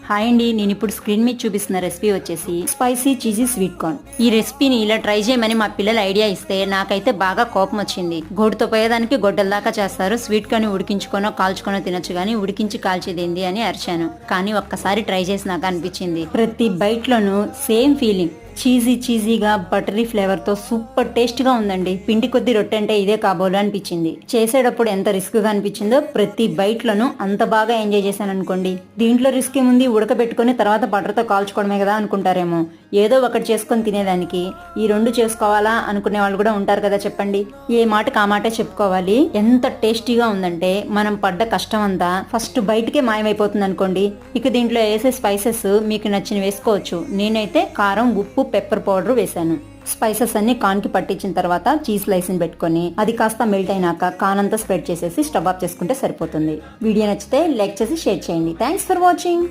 Hi అండి, నేను ఇప్పుడు స్క్రీన్ మీద చూపిస్తున్న రెసిపీ వచ్చేసి స్పైసీ చీజీ స్వీట్ కార్న్. ఈ రెసిపీని ఇలా ట్రై చేయమని మా పిల్లలు ఐడియా ఇస్తే నాకైతే బాగా కోపం వచ్చింది. గోడుతో పోయేదానికి గొడ్డల దాకా చేస్తారు, స్వీట్ కార్న్ ఉడికించుకోనో కాల్చుకోనో తినొచ్చు కానీ ఉడికించి కాల్చేదేంది అని అరిచాను. కానీ ఒక్కసారి ట్రై చేసినాక అనిపించింది ప్రతి బైట్ లోనూ సేమ్ ఫీలింగ్. చీజీగా బటరీ ఫ్లేవర్ తో సూపర్ టేస్ట్ గా ఉందండి. పిండి కొద్ది రొట్టె అంటే ఇదే కాబోలు అనిపించింది. చేసేటప్పుడు ఎంత రిస్క్ గా అనిపించిందో ప్రతి బైట్ లోనూ అంత బాగా ఎంజాయ్ చేశాను అనుకోండి. దీంట్లో రిస్క్ ఏముంది, ఉడకబెట్టుకుని తర్వాత బటర్తో కాల్చుకోవడమే కదా అనుకుంటారేమో. ఏదో ఒకటి చేసుకొని తినేదానికి ఈ రెండు చేసుకోవాలా అనుకునే వాళ్ళు కూడా ఉంటారు కదా. చెప్పండి, ఏ మాటకి ఆ మాటే చెప్పుకోవాలి. ఎంత టేస్టీగా ఉందంటే మనం పడ్డ కష్టం అంతా ఫస్ట్ బయటకే మాయమైపోతుంది అనుకోండి. ఇక దీంట్లో వేసే స్పైసెస్ మీకు నచ్చిన వేసుకోవచ్చు. నేనైతే కారం, ఉప్పు, పెప్పర్ పౌడర్ వేసాను. స్పైసెస్ అన్ని కాన్ కి పట్టించిన తర్వాత చీజ్ స్లైస్ ని పెట్టుకుని అది కాస్త మెల్ట్ అయినాక కాన్ అంతా స్ప్రెడ్ చేసేసి స్టవ్ ఆఫ్ చేసుకుంటే సరిపోతుంది. వీడియో నచ్చితే లైక్ చేసి షేర్ చేయండి. Thanks for watching.